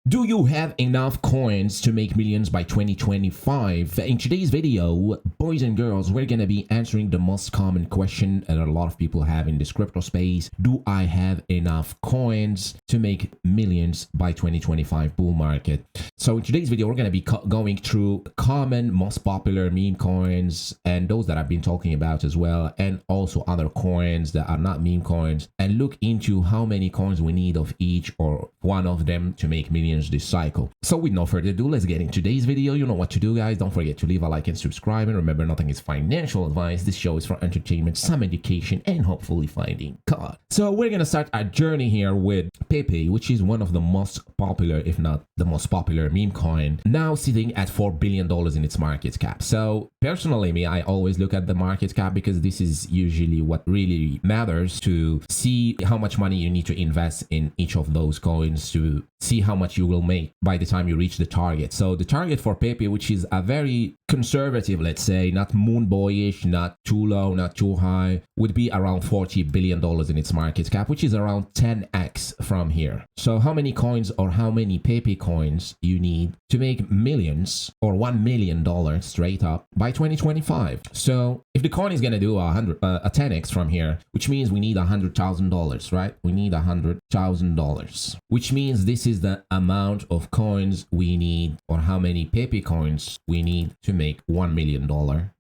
Do you have enough coins to make millions by 2025? In today's video, boys and girls, we're going to be answering the most common question that a lot of people have in this crypto space. Do I have enough coins to make millions by 2025 bull market? So in today's video, we're going to be going through common, most popular meme coins and those that I've been talking about as well, and also other coins that are not meme coins, and look into how many coins we need of each or one of them to make millions this cycle. So with no further ado, let's get into today's video. You know what to do, guys. Don't forget to leave a like and subscribe, and remember, nothing is financial advice. This show is for entertainment, some education, and hopefully finding God. So we're gonna start our journey here with Pepe, which is one of the most popular, if not the most popular meme coin, now sitting at $4 billion in its market cap. So personally, I always look at the market cap because this is usually what really matters to see how much money you need to invest in each of those coins to see how much you will make by the time you reach the target. So the target for Pepe, which is a very conservative, let's say, not moon boyish, not too low, not too high, would be around $40 billion in its market cap, which is around 10x from here. So how many coins or how many Pepe coins you need to make millions or $1 million straight up by 2025? So if the coin is going to do a 10x from here, which means we need $100,000, right? We need $100,000, which means this is the amount of coins we need, or how many Pepe coins we need to make $1 million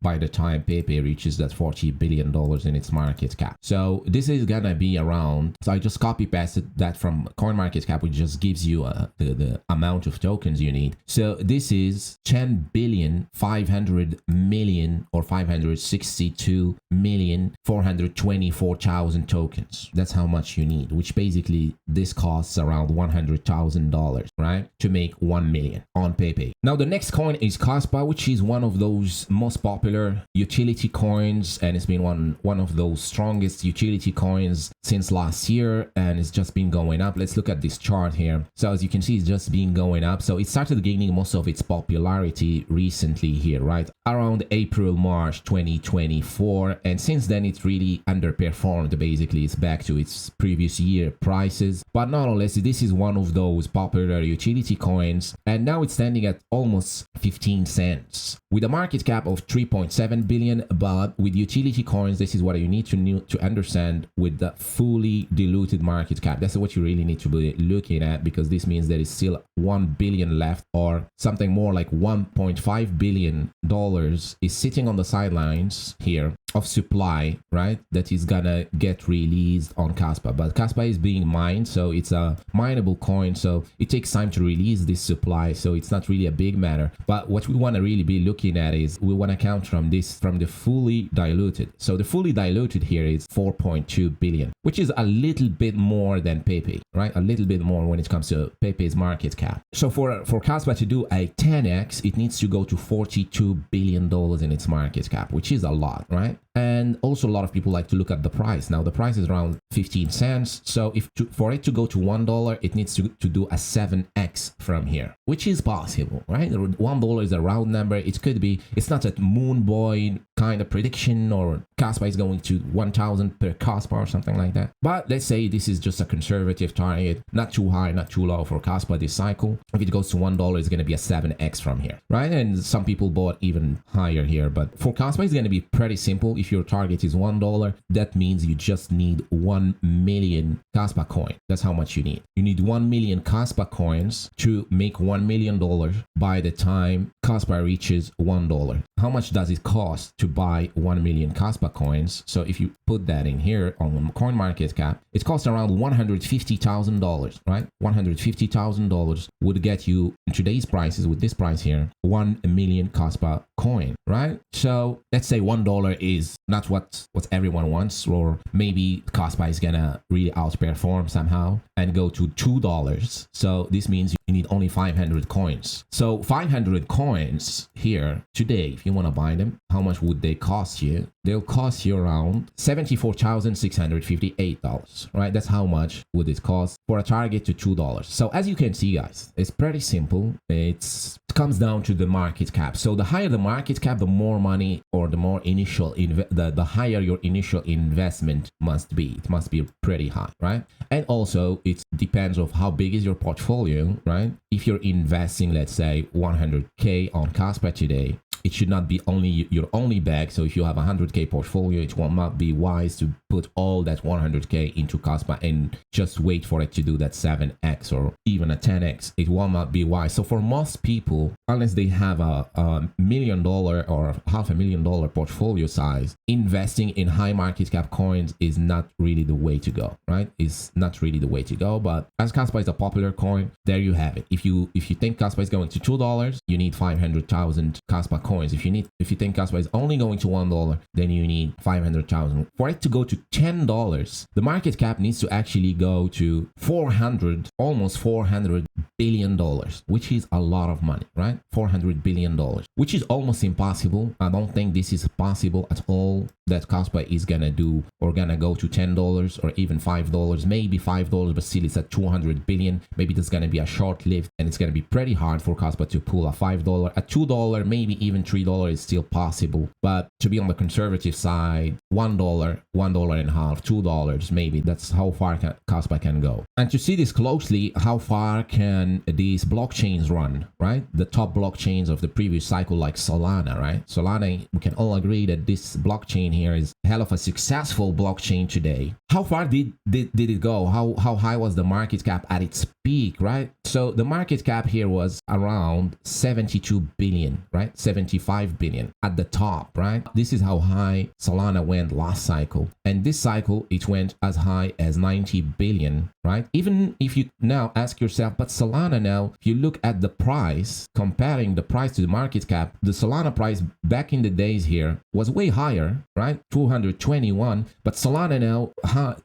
by the time Pepe reaches that $40 billion in its market cap. So this is gonna be around, so I just copy pasted that from CoinMarketCap, which just gives you the amount of tokens you need. So this is 10,500,000,000 or 562,424,000 tokens. That's how much you need, which basically this costs around $100,000, right, to make 1 million on Pepe. Now the next coin is Kaspa, which is one of those most popular utility coins, and it's been one of those strongest utility coins since last year, and it's just been going up. Let's look at this chart here. So as you can see, it's just been going up. So it started gaining most of its popularity recently here, right, around April, March 2024, and since then it's really underperformed. Basically, it's back to its previous year prices, but nonetheless, this is one of those popular utility coins, and now it's standing at almost 15 cents with a market cap of 3.7 billion. But with utility coins, this is what you need to understand with the fully diluted market cap. That's what you really need to be looking at, because this means there is still 1 billion left, or something more like $1.5 billion is sitting on the sidelines here of supply, right, that is gonna get released on Kaspa. But Kaspa is being mined, so it's a mineable coin, so it takes time to release this supply, so it's not really a big matter. But what we want to really be looking at is we want to count from the fully diluted. So the fully diluted here is 4.2 billion, which is a little bit more than Pepe, right? A little bit more when it comes to Pepe's market cap. So for Kaspa to do a 10x, it needs to go to $42 billion in its market cap, which is a lot, right? And also a lot of people like to look at the price. Now the price is around 15 cents. So for it to go to $1, it needs to do a 7x from here, which is possible, right? $1 is a round number. It could be, it's not a moon boy kind of prediction, or Kaspa is going to 1,000 per Kaspa or something like that. But let's say this is just a conservative target, not too high, not too low for Kaspa this cycle. If it goes to $1, it's going to be a 7x from here, right? And some people bought even higher here, but for Kaspa, it's going to be pretty simple. If your target is $1, that means you just need 1 million Kaspa coin. That's how much you need. You need 1 million Kaspa coins to make $1 million by the time Kaspa reaches $1. How much does it cost to buy 1 million Kaspa coins? So if you put that in here on CoinMarketCap, it costs around $150,000, right? $150,000 would get you, in today's prices, with this price here, 1 million Kaspa coin, right? So let's say $1 is not what everyone wants, or maybe Kaspa is gonna really outperform somehow and go to $2. So this means you need only 500 coins. So 500 coins here today, if you want to buy them, how much would they cost you? They'll cost you around $74,658, right? That's how much would it cost for a target to $2. So as you can see, guys, it's pretty simple. It comes down to the market cap. So the higher the market cap, the more money or the more initial, the higher your initial investment must be. It must be pretty high, right? And also it depends of how big is your portfolio, right? If you're investing, let's say 100K on Kaspa today, it should not be only your only bag. So if you have a 100K portfolio, it will not be wise to put all that 100K into Kaspa and just wait for it to do that 7x or even a 10x. It will not be wise. So for most people, unless they have a $1 million or $500,000 portfolio size, investing in high market cap coins is not really the way to go, right? It's not really the way to go. But as Kaspa is a popular coin, there you have it. If you think Kaspa is going to $2, you need 500,000 Kaspa coins. If you think Kaspa is only going to $1, then you need 500,000. For it to go to $10, the market cap needs to actually go to almost $400 billion, which is a lot of money, right? $400 billion, which is almost impossible. I don't think this is possible at all, that Kaspa is gonna do or gonna go to $10 or even $5, maybe $5, but still it's at 200 billion. Maybe that's gonna be a short lived, and it's gonna be pretty hard for Kaspa to pull a $5, a $2, maybe even $3 is still possible. But to be on the conservative side, $1, $1.50, $2, maybe that's how far Kaspa can go. And to see this closely, how far can these blockchains run, right? The top blockchains of the previous cycle, like Solana, right? Solana, we can all agree that this blockchain here is a hell of a successful blockchain today. How far did it go? How high was the market cap at its peak, right? So the market cap here was around 72 billion, right? 75 billion at the top, right? This is how high Solana went last cycle. And this cycle, it went as high as 90 billion, right? Even if you now ask yourself, but Solana now, if you look at the price, comparing the price to the market cap, the Solana price back in the days here was way higher, right? 221, but Solana now,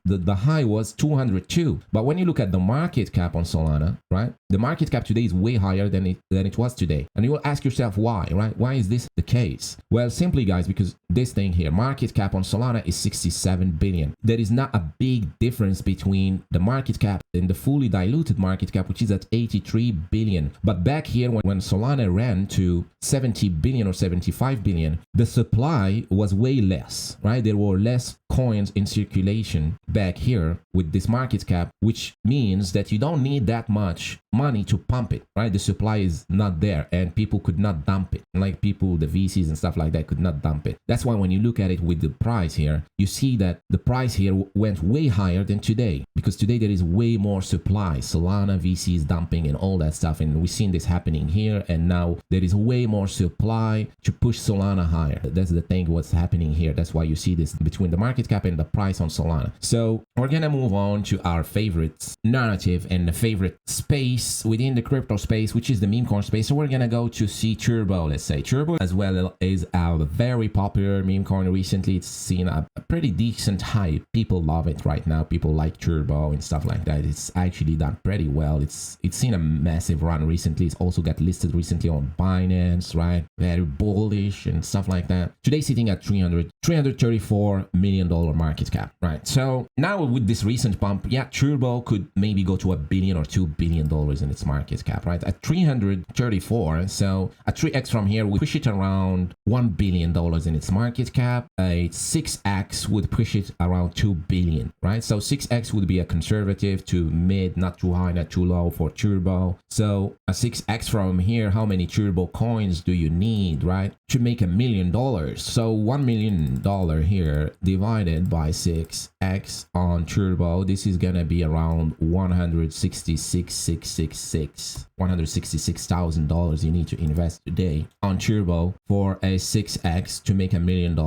the high was 202. But when you look at the market cap on Solana, right? The market cap today is way higher than it was today. And you will ask yourself why, right? Why is this the case? Well, simply guys, because this thing here, market cap on Solana is 67 billion. There is not a big difference between the market cap and the fully diluted market cap, which is at 83 billion. But back here, when Solana ran to 70 billion or 75 billion, the supply was way less, right? There were less coins in circulation back here with this market cap, which means that you don't need that much money to pump it, right? The supply is not there and people could not dump it. Like people, the VCs and stuff like that could not dump it. That's why when you look at it with the price here, you see that the price here went way higher than today, because today there is way more supply. Solana, VCs dumping and all that stuff. And we've seen this happening here. And now there is way more supply to push Solana higher. That's the thing what's happening here. That's why you see this between the market cap and the price on Solana. So we're going to move on to our favorite narrative and the favorite space within the crypto space, which is the meme coin space. So we're going to go to see Turbo, let's say. Turbo as well is a very popular meme coin recently. It's seen a pretty decent hype. People love it right now. People like Turbo and stuff like that. It's actually done pretty well. It's seen a massive run recently. It's also got listed recently on Binance, right? Very bullish and stuff like that. Today sitting at $334 million market cap, right? So now with this recent pump, yeah, Turbo could maybe go to $1 billion or $2 billion in its market cap, right? At 334, so a 3x from here would push it around $1 billion in its market cap. A 6x would push it around $2 billion, right? So 6x would be a conservative to mid, not too high, not too low for Turbo. So a 6x from here, how many Turbo coins do you need, right, to make $1 million? So $1 million here divided by 6x on Turbo, this is gonna be around $166,000 you need to invest today on Turbo for a 6x to make $1 million.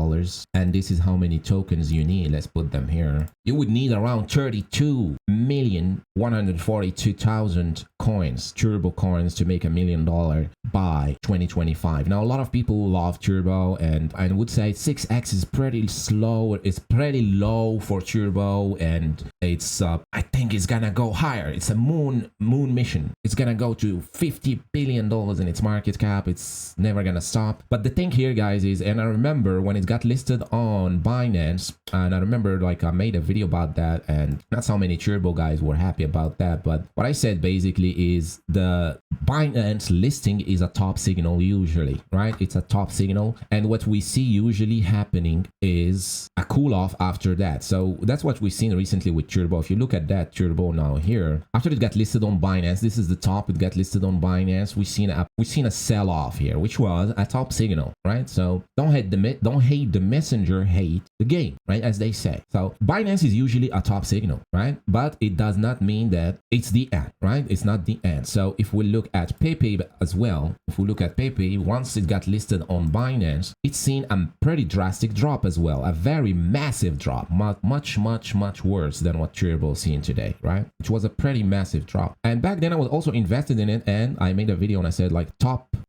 And this is how many tokens you need. Let's put them here. You would need around 32,142,000 coins, Turbo coins, to make $1 million by 2025. Now a lot of people love Turbo and I would say 6x is pretty slow. It's pretty low for Turbo, and it's I think it's gonna go higher. It's a moon mission. It's gonna go to $50 billion in its market cap. It's never gonna stop. But the thing here, guys, is, and I remember when it got listed on Binance, and I remember like I made a video about that, and not so many Turbo guys were happy about that. But what I said basically is the Binance listing is a top signal usually, right? It's a top signal. And what we see usually happening is a cool off after that. So that's what we've seen recently with Turbo. If you look at that Turbo now here, after it got listed on Binance, this is the top, it got listed on Binance. We've seen a sell off here, which was a top signal, right? So don't hate the messenger, hate the game, right? As they say. So Binance is usually a top signal, right? But it does not mean that it's the end, right? It's not the end. So if we look at Pepe as well, if we look at Pepe, once it got listed on Binance, it's seen a pretty drastic drop as well, a very massive drop, much worse than what Turbo's seeing today, right? Which was a pretty massive drop. And back then I was also invested in it, and I made a video and I said like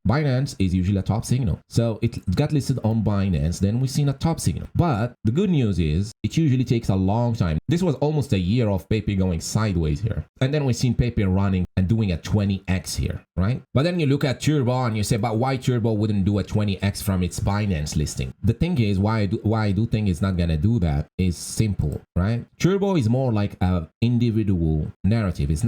Binance is usually a top signal. So it got listed on Binance, then we've seen a top signal. But the good news is it usually takes a long time. This was almost a year of Pepe going sideways here. And then we've seen Pepe running and doing a 20x here, right? But then you look at Turbo and you say, but why Turbo wouldn't do a 20x from its Binance listing? The thing is, why I do think it's not gonna do that is simple, right? Turbo is more like an individual narrative. It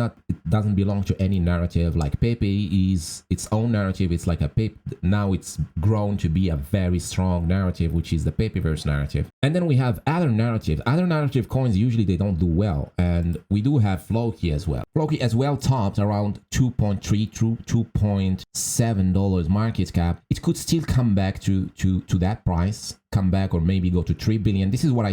doesn't belong to any narrative. Like Pepe is its own narrative. It's like a Pepe. Now it's grown to be a very strong narrative, which is the Pepeverse narrative. And then we have other narratives. Other narrative coins, usually they don't do well. And we do have Floki as well. Floki as well topped around 2.3 to $2.7 market cap. It could still come back to that price, come back, or maybe go to 3 billion. This is what I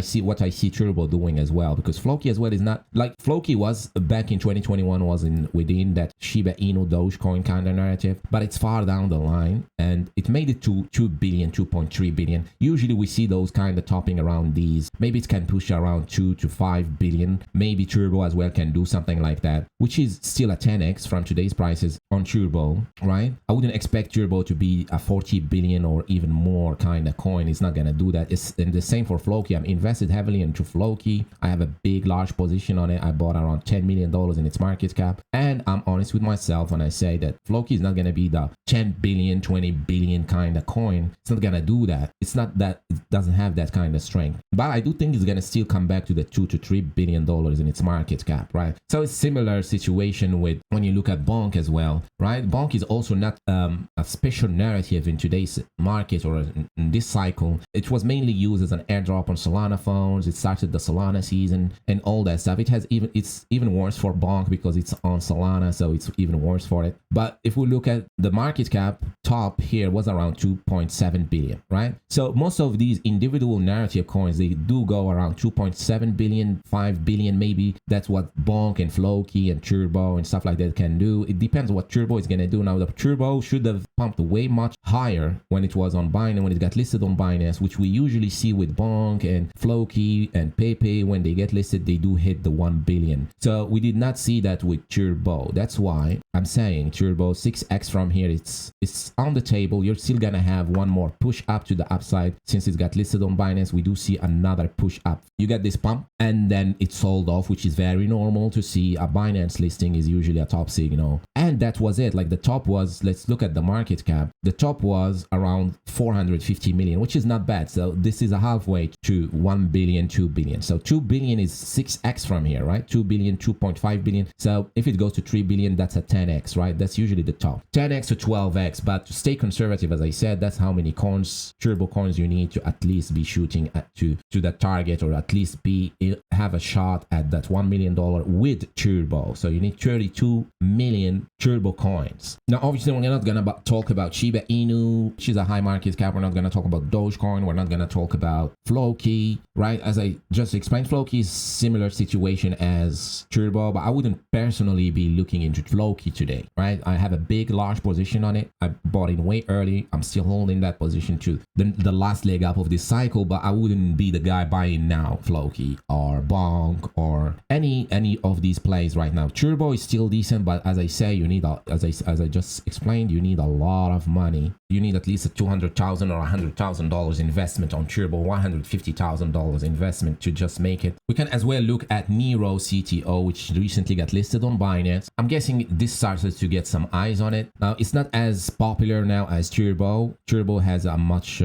see Turbo doing as well, because Floki as well is not like Floki was back in 2021, was within that Shiba Inu Dogecoin kind of narrative, but it's far down the line and it made it to 2 billion, 2.3 billion. Usually we see those kind of topping around these. Maybe it can push around 2 to 5 billion. Maybe Turbo as well can do something like that, which is still a 10x from today's prices on Turbo, right? I wouldn't expect Turbo to be a 40 billion or even more kind of coin. It's not gonna do that. And the same for Floki. I'm invested heavily into Floki. I have a large position on it. I bought around $10 million in its market cap, and I'm honest with myself when I say that Floki is not going to be the 10 billion 20 billion kind of coin. It's not going to do that. It's not that, it doesn't have that kind of strength, but I do think it's going to still come back to the 2 to 3 billion dollars in its market cap, right? So it's similar situation with when you look at BONK as well, right? BONK is also not a special narrative in today's market or in this cycle. It was mainly used as an airdrop on Solana phones. It started the Solana season and all that stuff. It's even worse for BONK because it's on Solana, so it's even worse for it. But if we look at the market cap, top here was around 2.7 billion, right? So most of these individual narrative coins, they do go around 2.7 billion, 5 billion maybe. That's what BONK and Floki and Turbo and stuff like that can do. It depends what Turbo is going to do. Now the Turbo should have pumped way much higher when it was on Binance, when it got listed on Binance, which we usually see with BONK and Floki and Pepe. When they get listed, they do hit the 1 billion. So we did not see that with Turbo. That's why I'm saying Turbo 6x from here, it's on the table. You're still gonna have one more push up to the upside. Since it got listed on Binance, we do see another push up. You get this pump and then it sold off, which is very normal to see. A Binance listing is usually a top signal, and that was it. Like the top was, let's look at the market cap. The top was around 450 million, which is not bad. So this is a halfway to 1 billion, 2 billion. So 2 billion is 6x from here, right? 2 billion, 2.5 billion. So if it goes to 3 billion, that's a 10x, right? That's usually the top. 10x to 12x. But to stay conservative, as I said, that's how many coins, Turbo coins, you need to at least be shooting at to that target, or at least have a shot at that $1 million with Turbo. So you need 32 million Turbo coins. Now, obviously, we're not going to talk about Shiba Inu, which is a high market cap. We're not going to talk about Dogecoin. We're not going to talk about Floki, right? As I just explained, Floki is similar situation as Turbo, but I wouldn't personally be looking into Floki today, right? I have a large position on it. I bought in way early. I'm still holding that position to the last leg up of this cycle, but I wouldn't be the guy buying now Floki or BONK or any of these plays right now. Turbo is still decent, but as I say, you need as I just explained, you need a lot of money. You need at least a $200,000 or $100,000 investment on Turbo, $150,000 investment to just make it. We can as well look at Neiro CTO, which recently got listed on Binance. I'm guessing this started to get some eyes on it. Now, it's not as popular now as Turbo. Turbo has a much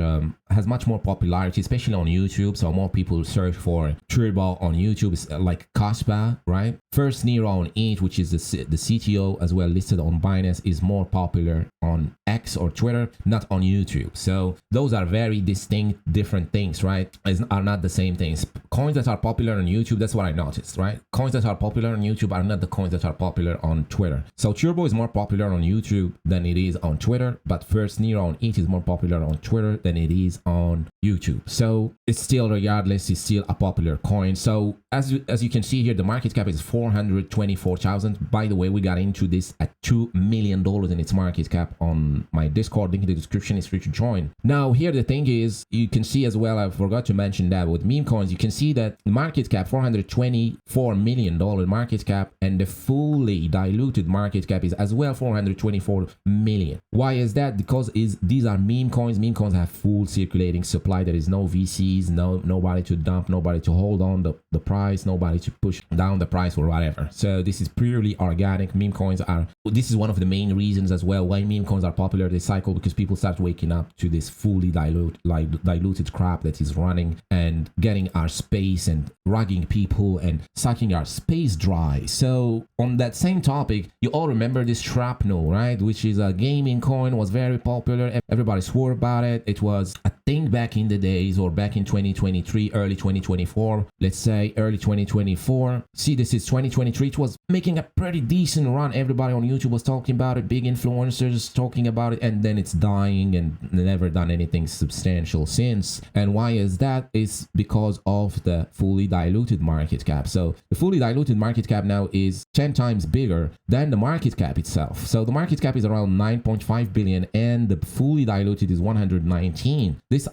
has much more popularity, especially on YouTube. So more people search for Turbo on YouTube. It's like Kaspa, right? First Neiro on ETH, which is the CTO as well listed on Binance, is more popular on X or Twitter, not on YouTube. So those are very distinct, different things, right? Are not the same things. Coins that are popular on YouTube, that's what I noticed, right? Coins that are popular on YouTube are not the coins that are popular on Twitter. So Turbo is more popular on YouTube than it is on Twitter, but First Neiro on ETH is more popular on Twitter than it is on YouTube. So it's still, regardless, it's still a popular coin. So as you can see here, the market cap is 424,000. By the way, we got into this at $2 million in its market cap on my Discord. Link in the description is free to join. Now here the thing is, you can see as well, I forgot to mention that with Memecoins, you can see that the market cap, $424 million market cap, and the fully diluted market cap is as well 424 million. Why is that? Because these are meme coins. Meme coins have full circulating supply. There is no VCs, nobody to dump, nobody to hold on the price, nobody to push down the price or whatever. So this is purely organic. Meme coins are, this is one of the main reasons as well why meme coins are popular this cycle, because people start waking up to this fully diluted crap that is running and getting our space and rugging people and sucking our space dry. So on that same topic, you all remember this Shrapnel, right? Which is a gaming coin, was very popular. Everybody swore about it. It was a thing back in the days, or back in 2023, early 2024, let's say early 2024. See, this is 2023. It was making a pretty decent run. Everybody on YouTube was talking about it, big influencers talking about it, and then it's dying and never done anything substantial since. And why is that? It's because of the fully diluted market cap. So the fully diluted market cap now is 10 times bigger than the market cap itself. So the market cap is around 9.5 billion and the fully diluted is 119. This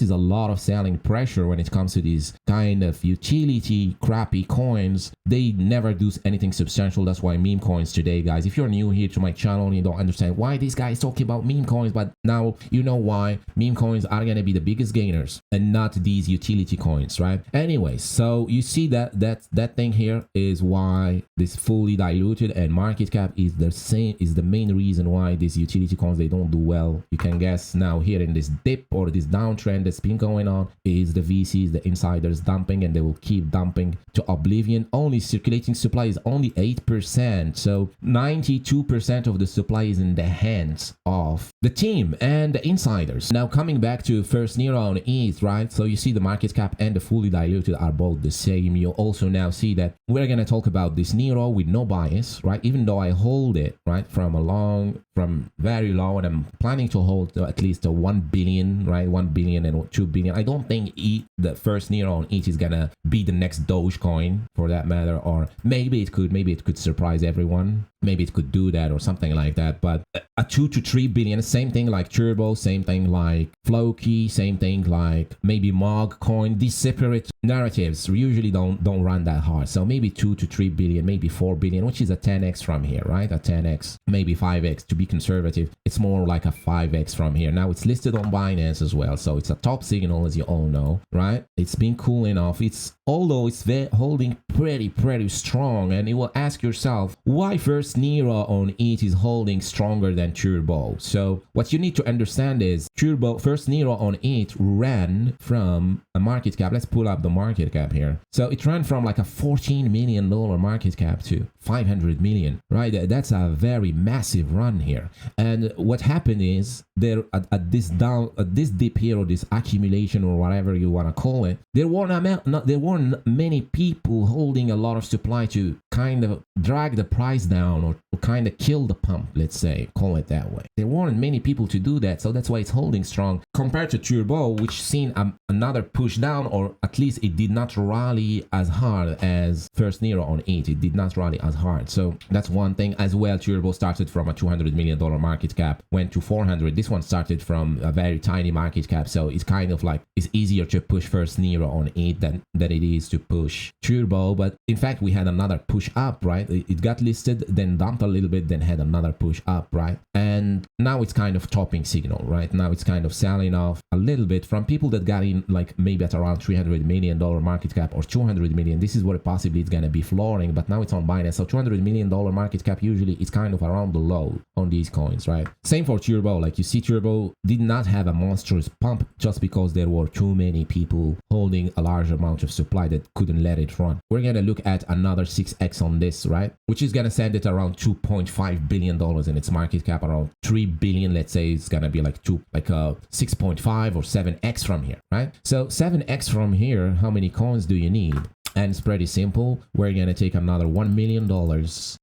is a lot of selling pressure when it comes to these kind of utility crappy coins. They never do anything substantial. That's why meme coins today, guys, if you're new here to my channel and you don't understand why these guys talking about meme coins, but now you know why meme coins are going to be the biggest gainers and not these utility coins, right? Anyways, so you see that thing here is why this fully diluted and market cap is the same, is the main reason why these utility coins, they don't do well. You can guess now here in this dip or this downtrend that's been going on is the VCs, the insiders dumping, and they will keep dumping to oblivion. Only circulating supply is only 8%. So 92% of the supply is in the hands of the team and the insiders. Now coming back to First Neiro on ETH, right? So you see the market cap and the fully diluted are both the same. You also now see that we're going to talk about this Neiro with no bias, right? Even though I hold it, right, from very low, and I'm planning to hold at least a 1 billion, right? 1 billion and 2 billion. I don't think the First Neiro on ETH is gonna be the next Dogecoin for that matter, or maybe it could surprise everyone. Maybe it could do that or something like that. But a 2 to 3 billion, same thing like Turbo, same thing like Floki, same thing like maybe BONK Coin. These separate narratives usually don't run that hard. So maybe 2 to 3 billion, maybe 4 billion, which is a 10x from here, right? A 10x, maybe 5x to be conservative. It's more like a 5x from here. Now it's listed on Binance as well, so it's a top signal, as you all know, right? It's been cooling off. Although it's holding pretty strong, and you will ask yourself why First Neiro on ETH is holding stronger than Turbo. So what you need to understand is First Neiro on ETH ran from a market cap. Let's pull up the market cap here. So it ran from like a $14 million market cap to 500 million, right? That's a very massive run here. And what happened is there at this dip here, or this accumulation, or whatever you want to call it, there weren't many people holding a lot of supply to kind of drag the price down or kind of kill the pump, let's say, call it that way. There weren't many people to do that, so that's why it's holding strong compared to Turbo, which seen another push down, or at least it did not rally as hard as First Neiro on ETH. It did not rally as hard. So that's one thing as well. Turbo started from a $200 million market cap, went to 400. This one started from a very tiny market cap, so it's kind of like it's easier to push First Neiro on ETH than it is to push Turbo. But in fact, we had another push up, right? It got listed, then dumped a little bit, then had another push up, right? And now it's kind of topping signal, right? Now it's kind of selling. falling off a little bit from people that got in like maybe at around $300 million market cap or 200 million. This is where possibly it's going to be flooring, but now it's on Binance. So $200 million market cap usually is kind of around the low on these coins, right? Same for Turbo. Like you see, Turbo did not have a monstrous pump just because there were too many people holding a large amount of supply that couldn't let it run. We're going to look at another 6x on this, right? Which is going to send it around $2.5 billion in its market cap, around 3 billion. Let's say it's going to be like 6.5 or 7x from here, right? So 7x from here, how many coins do you need? And it's pretty simple. We're going to take another $1 million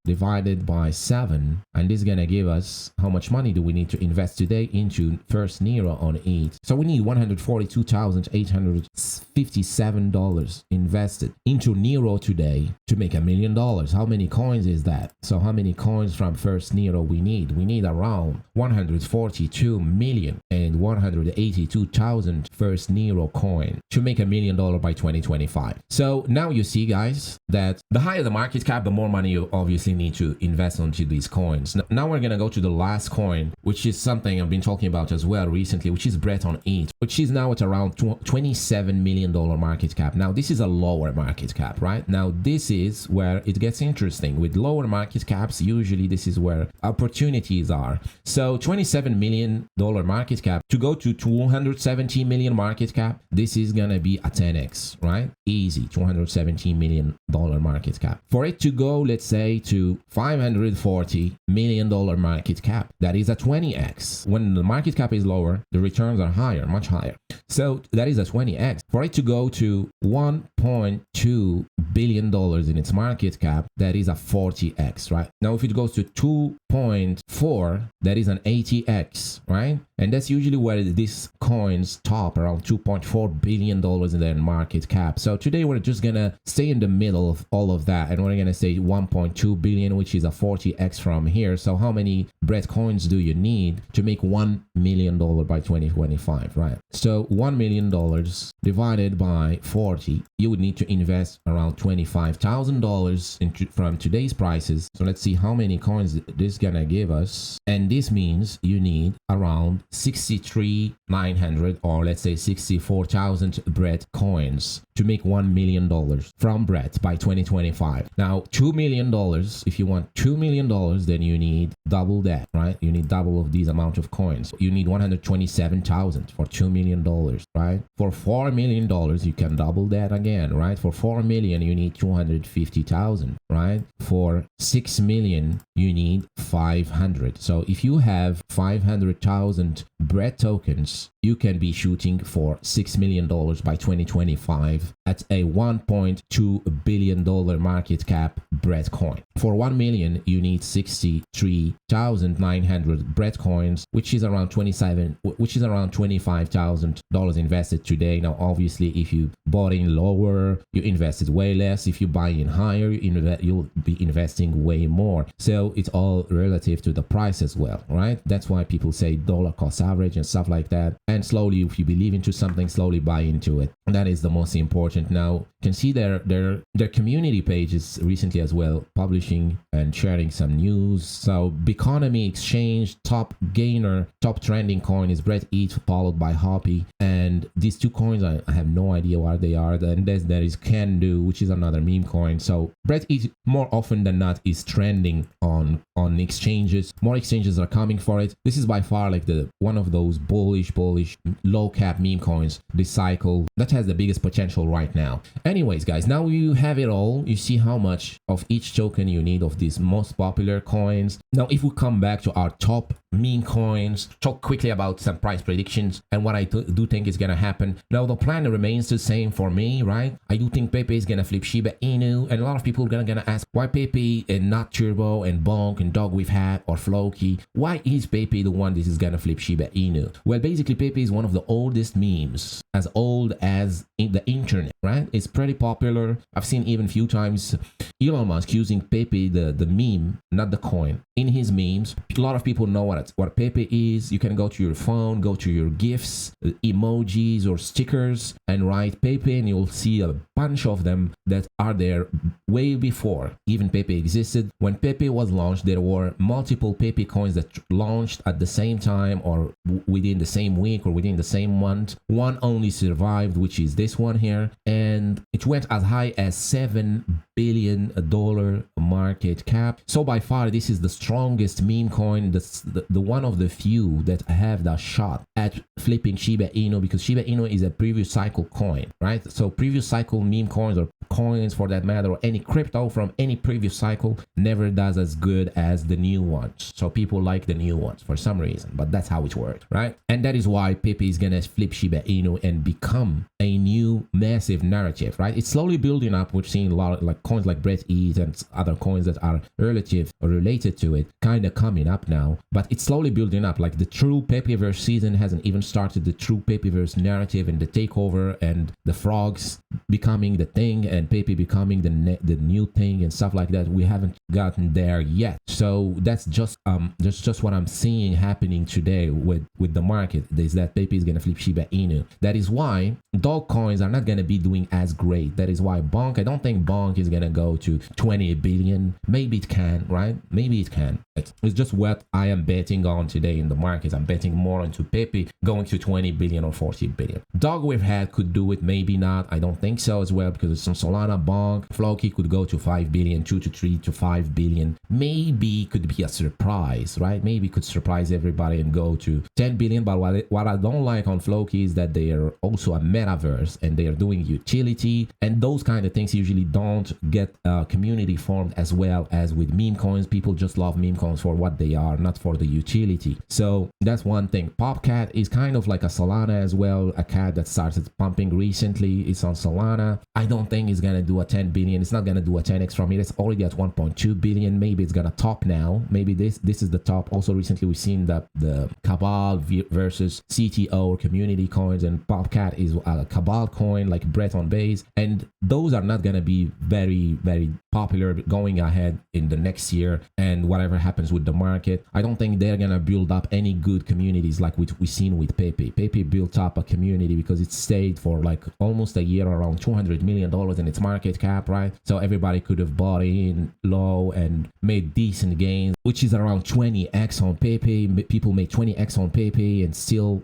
divided by 7. And this is going to give us how much money do we need to invest today into first Neiro on ETH. So we need $142,857 invested into Neiro today to make $1 million. How many coins is that? So how many coins from first Neiro we need? We need around 142,182,000 first Neiro coin to make $1 million by 2025. So now you see, guys, that the higher the market cap, the more money you obviously need to invest onto these coins. Now we're going to go to the last coin, which is something I've been talking about as well recently, which is BRET on ETH, which is now at around $27 million market cap. Now, this is a lower market cap, right? Now, this is where it gets interesting. With lower market caps, usually this is where opportunities are. So $27 million market cap to go to 270 million market cap, this is going to be a 10x, right? Easy, $217 million market cap. For it to go, let's say, to $540 million market cap, that is a 20x. When the market cap is lower, the returns are higher, much higher. So that is a 20x. For it to go to $1.2 billion in its market cap, that is a 40x, right? Now, if it goes to 2.4, that is an 80x, right? And that's usually where these coins top, around $2.4 billion in their market cap. So today we're just gonna stay in the middle of all of that, and we're gonna say 1.2 billion, which is a 40x from here. So how many BRET coins do you need to make $1 million by 2025, right? So $1 million divided by 40, you would need to invest around $25,000 from today's prices. So let's see how many coins this is gonna give us, and this means you need around 63,900 or let's say 64,000 BRET coins to make $1 million from BRET by 2025. Now, $2 million, if you want $2 million, then you need double that, right? You need double of these amount of coins. You need 127,000 for $2 million, right? For $4 million, you can double that again, right? For 4 million, you need 250,000, right? For 6 million, you need 500. So if you have 500,000 BRET tokens, you can be shooting for $6 million by 2025 at a $1.2 billion market cap BRET coin. For 1 million, you need 63,900 BRET coins, which is around $25,000 invested today. Now, obviously, if you bought in lower, you invested way less. If you buy in higher, you'll be investing way more. So it's all relative to the price as well, right? That's why people say dollar cost average and stuff like that. And slowly, if you believe into something, slowly buy into it. That is the most important. Now, you can see their community pages recently as well, publishing and sharing some news. So Biconomy Exchange, top gainer, top trending coin is BRET ETH, followed by Hoppy. And these two coins, I have no idea what they are. Then there is Can Do, which is another meme coin. So BRET ETH more often than not is trending on exchanges. More exchanges are coming for it. This is by far like the one of those bullish low cap meme coins this cycle that has the biggest potential right now. Anyways, guys, now you have it all. You see how much of each token you need of these most popular coins. Now, if we come back to our top meme coins, talk quickly about some price predictions and what I do think is gonna happen. Now, the plan remains the same for me, right? I do think Pepe is gonna flip Shiba Inu, and a lot of people are gonna ask why Pepe and not Turbo and BONK and Dog We've Had or Floki. Why is Pepe the one that is gonna flip Shiba Inu? Well, basically, Pepe is one of the oldest memes, as old as in the internet, right? It's pretty popular. I've seen even few times Elon Musk using Pepe, the meme, not the coin, in his memes. A lot of people know what what Pepe is. You can go to your phone, go to your GIFs, emojis or stickers, and write Pepe, and you'll see a bunch of them that are there way before even Pepe existed. When Pepe was launched, there were multiple Pepe coins that launched at the same time or within the same week or within the same month. One only survived, which is this one here, and it went as high as $7 billion market cap. So by far, this is the strongest meme coin, the one of the few that have the shot at flipping Shiba Inu, because Shiba Inu is a previous cycle coin, right? So previous cycle meme coins, or coins for that matter, or any crypto from any previous cycle, never does as good as the new ones. So people like the new ones for some reason, but that's how it works, right? And that is why Pepe is gonna flip Shiba Inu and become a new massive narrative, right? It's slowly building up. We're seeing a lot of like coins like Bread ETH and other coins that are relative or related to it kind of coming up now, but it's slowly building up. Like the true Pepeverse season hasn't even started. The true Pepeverse narrative and the takeover and the frogs becoming the thing and Pepe becoming the new thing and stuff like that, we haven't gotten there yet. So that's just what I'm seeing happening today with the market, is that Pepe is gonna flip Shiba Inu. That is why dog coins are not gonna be doing as great. That is why BONK, I don't think BONK is gonna go to 20 billion. Maybe it can, right? Maybe it can. It's just what I am betting on today in the market. I'm betting more into Pepe going to 20 billion or 40 billion. Dog we've had could do it, maybe not. I don't think so as well, because it's some Solana, BONK, Floki could go to 5 billion, 2 to 3 to 5 billion. Maybe could be a surprise, right? Maybe could surprise everybody and go to 10 billion. But what I don't like on Floki is that they are also a metaverse and they are doing utility, and those kind of things usually don't get a community formed as well as with meme coins. People just love meme coins for what they are, not for the utility. So that's one thing. Popcat is kind of like a Solana as well, a cat that started pumping recently. It's on Solana. I don't think it's gonna do a 10 billion. It's not gonna do a 10x from here. It's already at 1.2 billion. Maybe it's gonna top now. Maybe this is the top. Also recently we've seen the Cabal versus CTO or community coins, and Popcat is a Cabal coin like Bread on Base, and those are not gonna be very popular going ahead in the next year. And whatever happens with the market, I don't think they're gonna build up any good communities like we've seen with Pepe. Pepe built up a community because it stayed for like almost a year around $200 million in its market cap, right? So everybody could have bought in low and made decent gains, which is around 20x on Pepe. People made 20x on Pepe and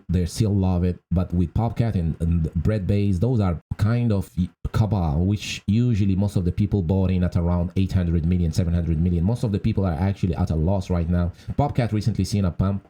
they still love it. But with Popcat and Bread Base, those are kind of Cabal, which usually most of the people bought in at around 800 million, 700 million. Most of the people are actually at a loss right now. Popcat recently seen a pump.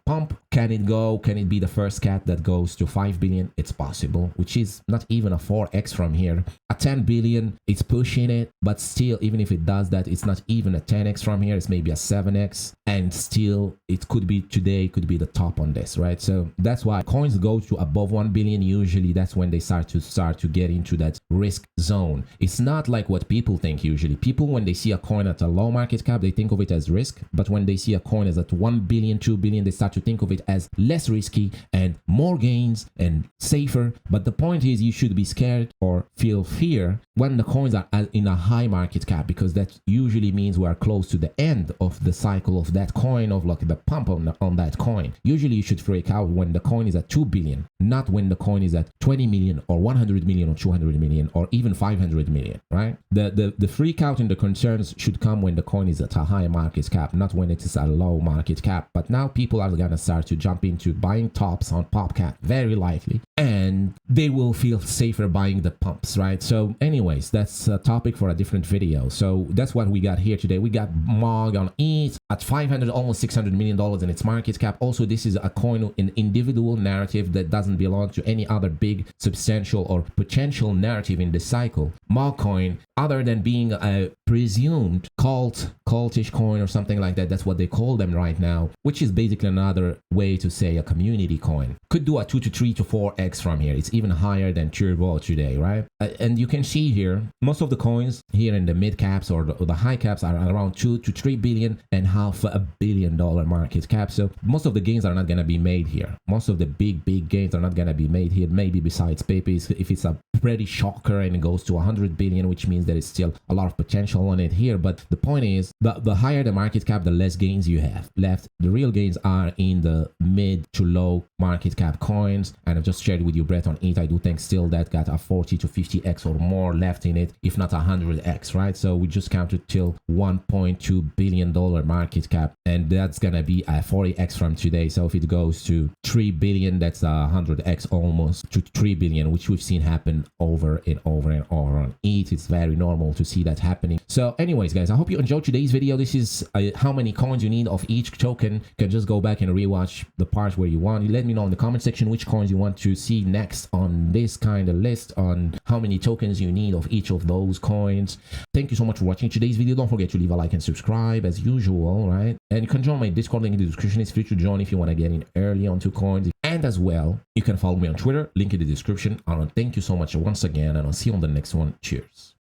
Can it be the first cat that goes to 5 billion? It's possible, which is not even a 4x from here. At 10 billion, it's pushing it, but still, even if it does that, it's not even a 10x from here. It's maybe a 7x, and still it could be today, could be the top on this, right? So that's why coins go to above 1 billion. Usually that's when they start to get into that risk zone. It's not like what people think. Usually people, when they see a coin at a low market cap, they think of it as risk, but when they see a coin as at 1 billion, 2 billion, they start to think of it as less risky and more gains and safer. But the point is, you should be scared or feel fear when the coins are in a high market cap, because that usually means we are close to the end of the cycle of that coin, of like the pump on that coin. Usually you should freak out when the coin is at 2 billion, not when the coin is at 20 million or 100 million or 200 million or even 500 million, right? The freak out and the concerns should come when the coin is at a high market cap, not when it is a low market cap. But now people are gonna start to jump into buying tops on Popcat, very likely, and they will feel safer buying the pumps, right? So anyways, that's a topic for a different video. So that's what we got here today. We got MOG on ETH at 500, almost $600 million in its market cap. Also, this is a coin, an individual narrative that doesn't belong to any other big, substantial or potential narrative in the cycle. MOG coin, other than being a presumed cultish coin or something like that, that's what they call them right now, which is basically another way to say a community coin. Could do a 2 to 3 to 4x from here. It's even higher than Turbo today, right? And you can see here, most of the coins here in the mid caps or the high caps are around 2 to 3 billion and $500 million market cap. So most of the gains are not going to be made here. Most of the big gains are not going to be made here. Maybe besides Pepe, if it's a pretty shocker and it goes to 100 billion, which means there is still a lot of potential on it here. But the point is, the higher the market cap, the less gains you have left. The real gains are in the mid to low market cap coins. And I've just shared with you Brett on ETH. I do think still that got a 40 to 50x or more left in it, if not 100x, right? So we just counted till $1.2 billion market cap, and that's gonna be a 40x from today. So if it goes to 3 billion, that's 100x almost to 3 billion, which we've seen happen over and over and over on ETH. It's very normal to see that happening. So anyways, guys, I hope you enjoyed today's video. This is how many coins you need of each token. You can just go back and rewatch the part where you want. You let me know in the comment section which coins you want to see next on this kind of list, on how many tokens you need of each of those coins. Thank you so much for watching today's video. Don't forget to leave a like and subscribe as usual, right? And you can join my Discord, link in the description. It's free to join if you want to get in early onto coins. And as well, you can follow me on Twitter, link in the description. And thank you so much once again, and I'll see you on the next one. Cheers.